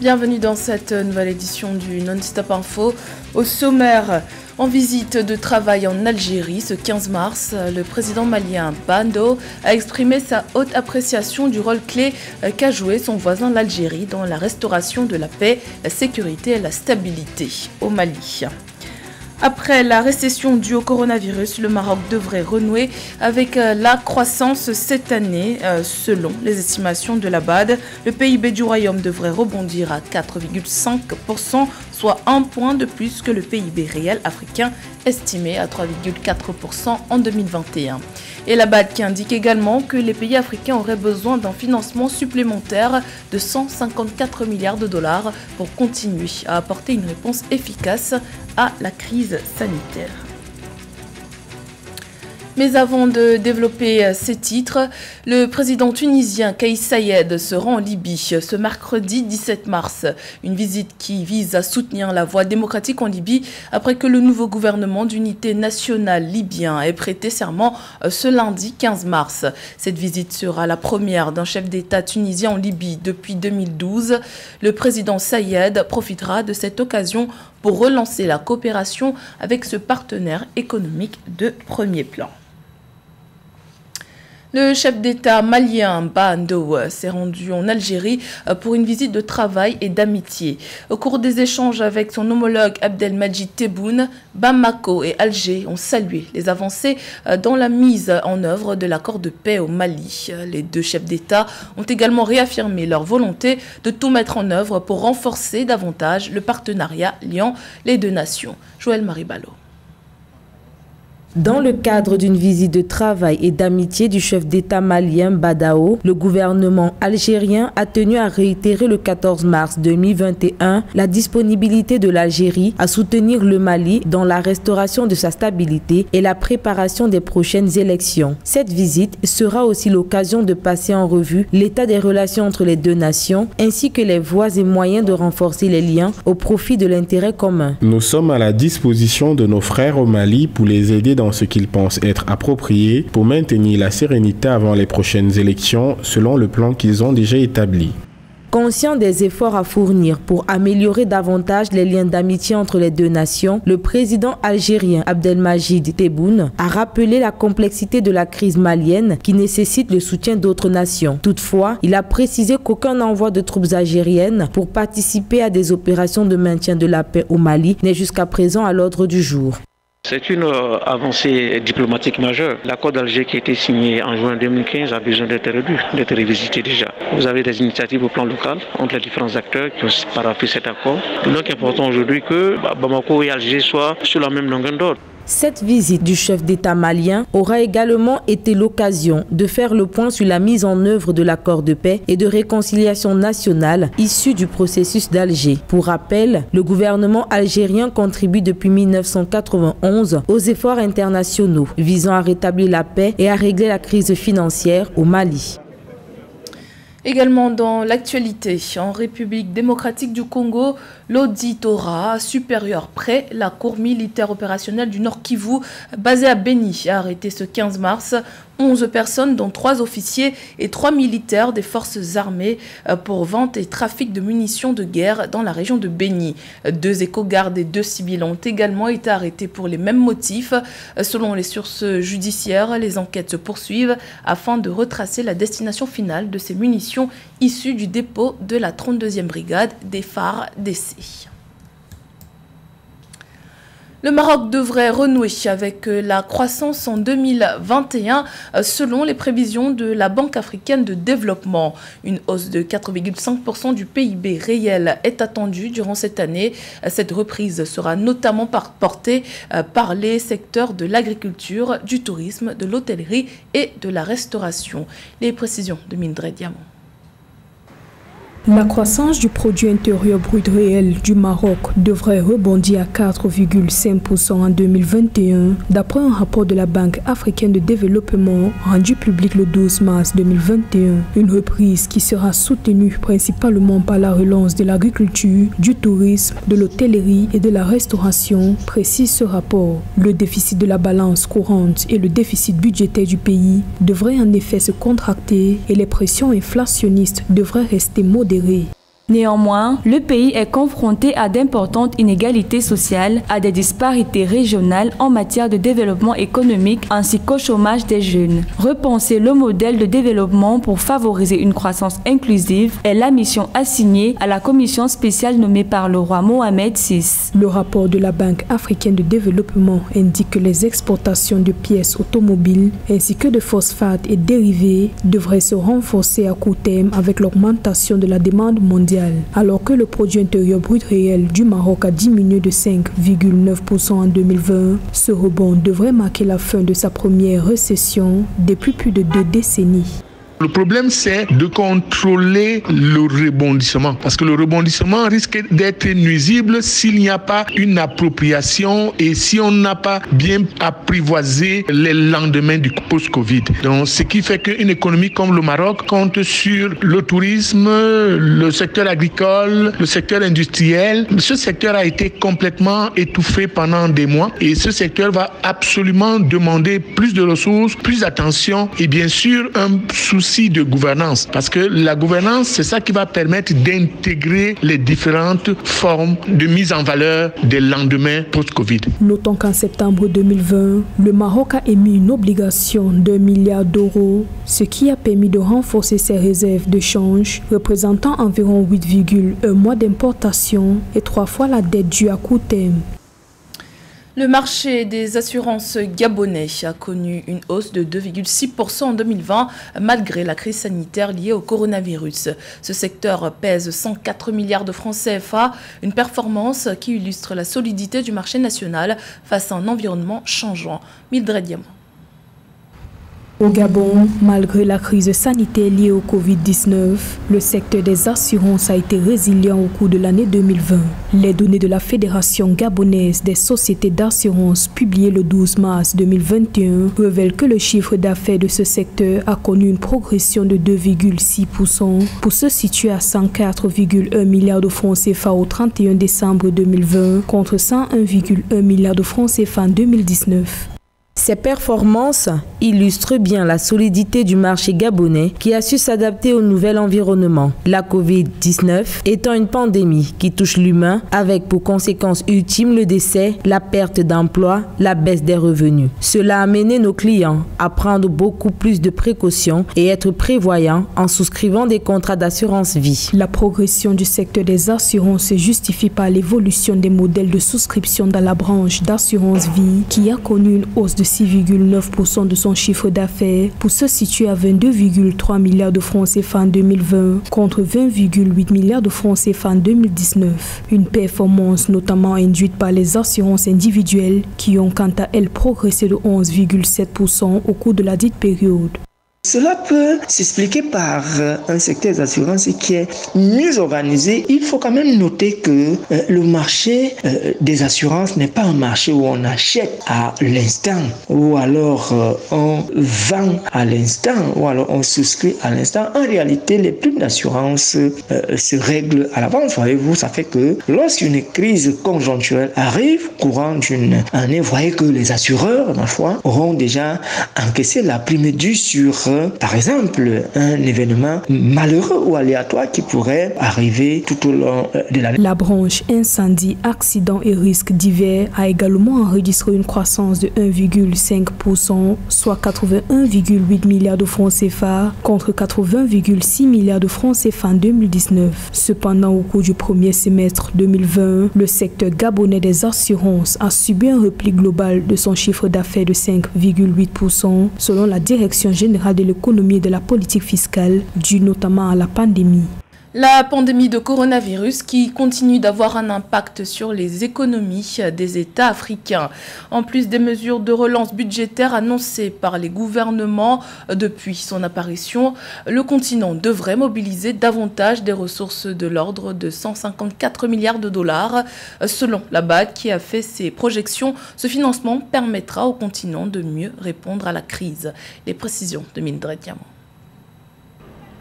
Bienvenue dans cette nouvelle édition du Non-Stop Info. Au sommaire, en visite de travail en Algérie ce 15 mars, le président malien Bando a exprimé sa haute appréciation du rôle clé qu'a joué son voisin l'Algérie dans la restauration de la paix, la sécurité et la stabilité au Mali. Après la récession due au coronavirus, le Maroc devrait renouer avec la croissance cette année. Selon les estimations de la BAD, le PIB du royaume devrait rebondir à 4,5%, soit un point de plus que le PIB réel africain estimé à 3,4% en 2021. Et la BAD qui indique également que les pays africains auraient besoin d'un financement supplémentaire de 154 milliards de dollars pour continuer à apporter une réponse efficace à la crise sanitaire. Mais avant de développer ces titres, le président tunisien Kais Saied se rend en Libye ce mercredi 17 mars. Une visite qui vise à soutenir la voie démocratique en Libye après que le nouveau gouvernement d'unité nationale libyen ait prêté serment ce lundi 15 mars. Cette visite sera la première d'un chef d'État tunisien en Libye depuis 2012. Le président Saied profitera de cette occasion pour relancer la coopération avec ce partenaire économique de premier plan. Le chef d'État malien Bando s'est rendu en Algérie pour une visite de travail et d'amitié. Au cours des échanges avec son homologue Abdelmadjid Tebboune, Bamako et Alger ont salué les avancées dans la mise en œuvre de l'accord de paix au Mali. Les deux chefs d'État ont également réaffirmé leur volonté de tout mettre en œuvre pour renforcer davantage le partenariat liant les deux nations. Joël Maribalo. Dans le cadre d'une visite de travail et d'amitié du chef d'État malien Badao, le gouvernement algérien a tenu à réitérer le 14 mars 2021 la disponibilité de l'Algérie à soutenir le Mali dans la restauration de sa stabilité et la préparation des prochaines élections. Cette visite sera aussi l'occasion de passer en revue l'état des relations entre les deux nations ainsi que les voies et moyens de renforcer les liens au profit de l'intérêt commun. Nous sommes à la disposition de nos frères au Mali pour les aider dans ce qu'ils pensent être approprié pour maintenir la sérénité avant les prochaines élections selon le plan qu'ils ont déjà établi. Conscient des efforts à fournir pour améliorer davantage les liens d'amitié entre les deux nations, le président algérien Abdelmadjid Tebboune a rappelé la complexité de la crise malienne qui nécessite le soutien d'autres nations. Toutefois, il a précisé qu'aucun envoi de troupes algériennes pour participer à des opérations de maintien de la paix au Mali n'est jusqu'à présent à l'ordre du jour. C'est une avancée diplomatique majeure. L'accord d'Alger qui a été signé en juin 2015 a besoin d'être revu, d'être révisité déjà. Vous avez des initiatives au plan local entre les différents acteurs qui ont paraphé cet accord. Donc il est important aujourd'hui que Bamako et Alger soient sur la même longueur d'ordre. Cette visite du chef d'État malien aura également été l'occasion de faire le point sur la mise en œuvre de l'accord de paix et de réconciliation nationale issu du processus d'Alger. Pour rappel, le gouvernement algérien contribue depuis 1991 aux efforts internationaux visant à rétablir la paix et à régler la crise financière au Mali. Également dans l'actualité, en République démocratique du Congo, l'auditorat supérieur près la cour militaire opérationnelle du Nord Kivu, basée à Beni, a arrêté ce 15 mars 11 personnes, dont 3 officiers et 3 militaires des forces armées pour vente et trafic de munitions de guerre dans la région de Beni. 2 éco-gardes et 2 civils ont également été arrêtés pour les mêmes motifs. Selon les sources judiciaires, les enquêtes se poursuivent afin de retracer la destination finale de ces munitions issues du dépôt de la 32e brigade des FARDC. Le Maroc devrait renouer avec la croissance en 2021 selon les prévisions de la Banque africaine de développement. Une hausse de 4,5% du PIB réel est attendue durant cette année. Cette reprise sera notamment portée par les secteurs de l'agriculture, du tourisme, de l'hôtellerie et de la restauration. Les précisions de Mindre Diamant. La croissance du produit intérieur brut réel du Maroc devrait rebondir à 4,5% en 2021, d'après un rapport de la Banque africaine de développement rendu public le 12 mars 2021. Une reprise qui sera soutenue principalement par la relance de l'agriculture, du tourisme, de l'hôtellerie et de la restauration, précise ce rapport. Le déficit de la balance courante et le déficit budgétaire du pays devraient en effet se contracter et les pressions inflationnistes devraient rester modérées. Néanmoins, le pays est confronté à d'importantes inégalités sociales, à des disparités régionales en matière de développement économique ainsi qu'au chômage des jeunes. Repenser le modèle de développement pour favoriser une croissance inclusive est la mission assignée à la commission spéciale nommée par le roi Mohamed VI. Le rapport de la Banque africaine de développement indique que les exportations de pièces automobiles ainsi que de phosphates et dérivés devraient se renforcer à court terme avec l'augmentation de la demande mondiale. Alors que le produit intérieur brut réel du Maroc a diminué de 5,9% en 2020, ce rebond devrait marquer la fin de sa première récession depuis plus de 2 décennies. Le problème, c'est de contrôler le rebondissement. Parce que le rebondissement risque d'être nuisible s'il n'y a pas une appropriation et si on n'a pas bien apprivoisé les lendemains du post-Covid. Donc, ce qui fait qu'une économie comme le Maroc compte sur le tourisme, le secteur agricole, le secteur industriel. Ce secteur a été complètement étouffé pendant des mois et ce secteur va absolument demander plus de ressources, plus d'attention et bien sûr un souci de gouvernance, parce que la gouvernance, c'est ça qui va permettre d'intégrer les différentes formes de mise en valeur des lendemains post-Covid. Notons qu'en septembre 2020, le Maroc a émis une obligation d'1 milliard d'euros, ce qui a permis de renforcer ses réserves de change, représentant environ 8,1 mois d'importation et 3 fois la dette due à court terme. Le marché des assurances gabonais a connu une hausse de 2,6% en 2020 malgré la crise sanitaire liée au coronavirus. Ce secteur pèse 104 milliards de francs CFA, une performance qui illustre la solidité du marché national face à un environnement changeant. Mildred Diamant. Au Gabon, malgré la crise sanitaire liée au Covid-19, le secteur des assurances a été résilient au cours de l'année 2020. Les données de la Fédération gabonaise des sociétés d'assurance publiées le 12 mars 2021 révèlent que le chiffre d'affaires de ce secteur a connu une progression de 2,6% pour se situer à 104,1 milliards de francs CFA au 31 décembre 2020 contre 101,1 milliards de francs CFA en 2019. Ces performances illustrent bien la solidité du marché gabonais qui a su s'adapter au nouvel environnement. La Covid-19 étant une pandémie qui touche l'humain avec pour conséquence ultime le décès, la perte d'emploi, la baisse des revenus. Cela a amené nos clients à prendre beaucoup plus de précautions et être prévoyants en souscrivant des contrats d'assurance vie. La progression du secteur des assurances se justifie par l'évolution des modèles de souscription dans la branche d'assurance vie qui a connu une hausse de 6,9% de son chiffre d'affaires pour se situer à 22,3 milliards de francs CFA en 2020 contre 20,8 milliards de francs CFA en 2019. Une performance notamment induite par les assurances individuelles qui ont quant à elles progressé de 11,7% au cours de la dite période. Cela peut s'expliquer par un secteur d'assurance qui est mieux organisé. Il faut quand même noter que le marché des assurances n'est pas un marché où on achète à l'instant, ou alors on vend à l'instant, ou alors on souscrit à l'instant. En réalité, les primes d'assurance se règlent à l'avance. Voyez-vous, ça fait que lorsqu'une crise conjoncturelle arrive, courant d'une année, vous voyez que les assureurs, ma foi, auront déjà encaissé la prime due sur par exemple, un événement malheureux ou aléatoire qui pourrait arriver tout au long de l'année. La branche incendie, accidents et risques divers a également enregistré une croissance de 1,5%, soit 81,8 milliards de francs CFA contre 80,6 milliards de francs CFA en 2019. Cependant, au cours du premier semestre 2020, le secteur gabonais des assurances a subi un repli global de son chiffre d'affaires de 5,8% selon la Direction générale de l'économie et de la politique fiscale, due notamment à la pandémie. La pandémie de coronavirus qui continue d'avoir un impact sur les économies des États africains. En plus des mesures de relance budgétaire annoncées par les gouvernements depuis son apparition, le continent devrait mobiliser davantage des ressources de l'ordre de 154 milliards de dollars. Selon la BAD qui a fait ses projections, ce financement permettra au continent de mieux répondre à la crise. Les précisions de Mildred Diamant.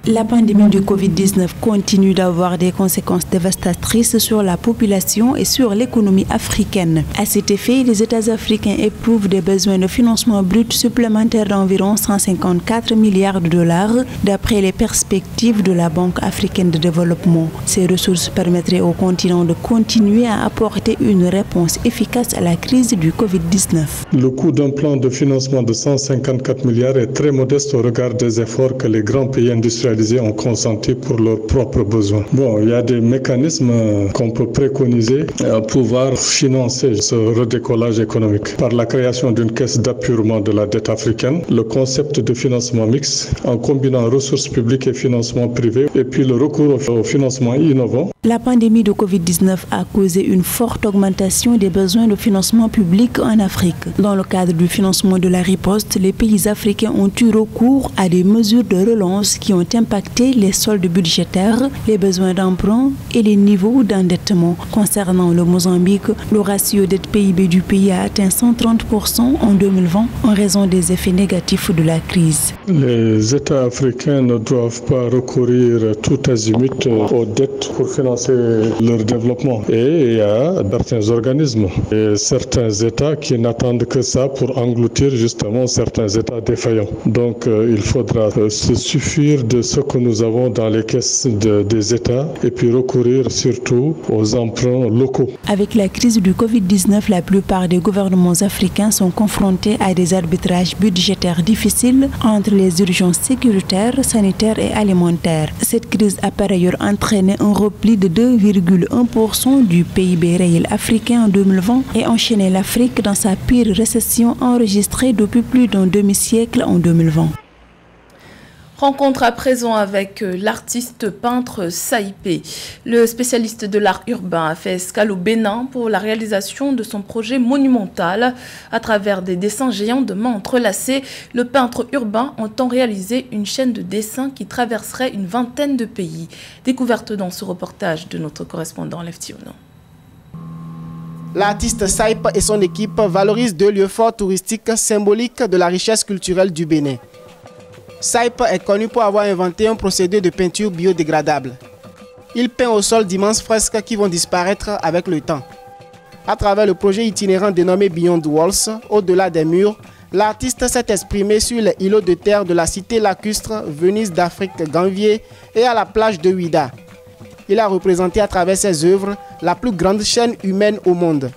La pandémie du Covid-19 continue d'avoir des conséquences dévastatrices sur la population et sur l'économie africaine. À cet effet, les États africains éprouvent des besoins de financement brut supplémentaires d'environ 154 milliards de dollars d'après les perspectives de la Banque africaine de développement. Ces ressources permettraient au continent de continuer à apporter une réponse efficace à la crise du Covid-19. Le coût d'un plan de financement de 154 milliards est très modeste au regard des efforts que les grands pays industrialisés ont consenti pour leurs propres besoins. Bon, il y a des mécanismes qu'on peut préconiser pour pouvoir financer ce redécollage économique par la création d'une caisse d'appurement de la dette africaine, le concept de financement mixte en combinant ressources publiques et financement privé et puis le recours au financement innovant. La pandémie de Covid-19 a causé une forte augmentation des besoins de financement public en Afrique. Dans le cadre du financement de la riposte, les pays africains ont eu recours à des mesures de relance qui ont impacté les soldes budgétaires, les besoins d'emprunt et les niveaux d'endettement. Concernant le Mozambique, le ratio dette PIB du pays a atteint 130% en 2020 en raison des effets négatifs de la crise. Les États africains ne doivent pas recourir tout azimut aux dettes pour financer leur développement. Et il y a certains organismes et certains États qui n'attendent que ça pour engloutir justement certains États défaillants. Donc il faudra se suffire de ce que nous avons dans les caisses des États et puis recourir surtout aux emprunts locaux. Avec la crise du Covid-19, la plupart des gouvernements africains sont confrontés à des arbitrages budgétaires difficiles entre les urgences sécuritaires, sanitaires et alimentaires. Cette crise a par ailleurs entraîné un repli de 2,1% du PIB réel africain en 2020 et enchaîné l'Afrique dans sa pire récession enregistrée depuis plus d'un demi-siècle en 2020. Rencontre à présent avec l'artiste peintre Saïpé. Le spécialiste de l'art urbain a fait escale au Bénin pour la réalisation de son projet monumental. À travers des dessins géants de mains entrelacées, le peintre urbain entend réaliser une chaîne de dessins qui traverserait une vingtaine de pays. Découverte dans ce reportage de notre correspondant Leftiono. L'artiste Saïp et son équipe valorisent deux lieux forts touristiques symboliques de la richesse culturelle du Bénin. Saïp est connu pour avoir inventé un procédé de peinture biodégradable. Il peint au sol d'immenses fresques qui vont disparaître avec le temps. À travers le projet itinérant dénommé Beyond Walls, au-delà des murs, l'artiste s'est exprimé sur les îlots de terre de la cité lacustre Venise d'Afrique Ganvier et à la plage de Ouida. Il a représenté à travers ses œuvres la plus grande chaîne humaine au monde.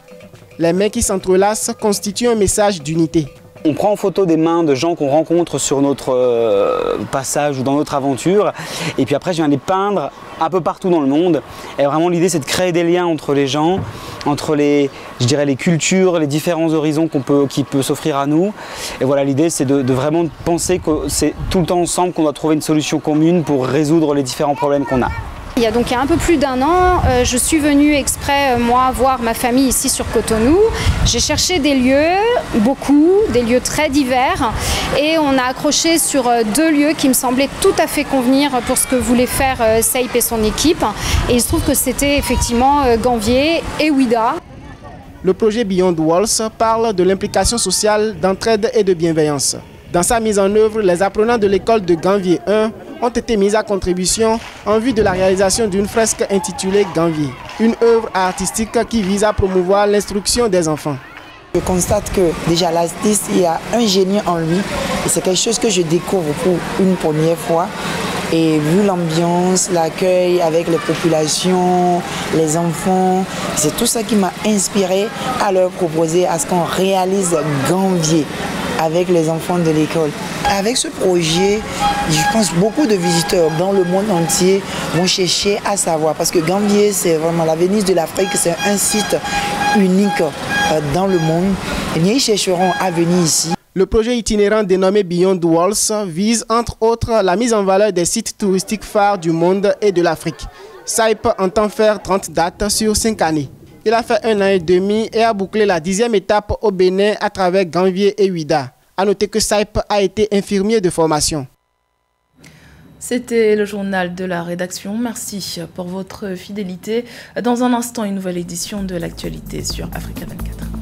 Les mains qui s'entrelacent constituent un message d'unité. On prend en photo des mains de gens qu'on rencontre sur notre passage ou dans notre aventure. Et puis après, je viens les peindre un peu partout dans le monde. Et vraiment, l'idée, c'est de créer des liens entre les gens, entre les cultures, les différents horizons qui peuvent s'offrir à nous. Et voilà, l'idée, c'est de vraiment penser que c'est tout le temps ensemble qu'on doit trouver une solution commune pour résoudre les différents problèmes qu'on a. Il y a donc un peu plus d'un an, je suis venue exprès, moi, voir ma famille ici sur Cotonou. J'ai cherché des lieux, des lieux très divers, et on a accroché sur deux lieux qui me semblaient tout à fait convenir pour ce que voulait faire Saïp et son équipe. Et il se trouve que c'était effectivement Ganvier et Ouida. Le projet Beyond Walls parle de l'implication sociale, d'entraide et de bienveillance. Dans sa mise en œuvre, les apprenants de l'école de Ganvier 1 ont été mis à contribution en vue de la réalisation d'une fresque intitulée Ganvier, une œuvre artistique qui vise à promouvoir l'instruction des enfants. Je constate que déjà l'artiste, il y a un génie en lui et c'est quelque chose que je découvre pour une première fois. Et vu l'ambiance, l'accueil avec les populations, les enfants, c'est tout ça qui m'a inspiré à leur proposer à ce qu'on réalise Ganvier avec les enfants de l'école. Avec ce projet, je pense que beaucoup de visiteurs dans le monde entier vont chercher à savoir, parce que Ganvier, c'est vraiment la Venise de l'Afrique, c'est un site unique dans le monde. Et bien, ils chercheront à venir ici. Le projet itinérant dénommé Beyond Walls vise entre autres la mise en valeur des sites touristiques phares du monde et de l'Afrique. Saïp entend faire 30 dates sur 5 années. Il a fait 1 an et demi et a bouclé la 10e étape au Bénin à travers Ganvier et Ouida. A noter que Saïp a été infirmier de formation. C'était le journal de la rédaction. Merci pour votre fidélité. Dans un instant, une nouvelle édition de l'actualité sur Africa 24.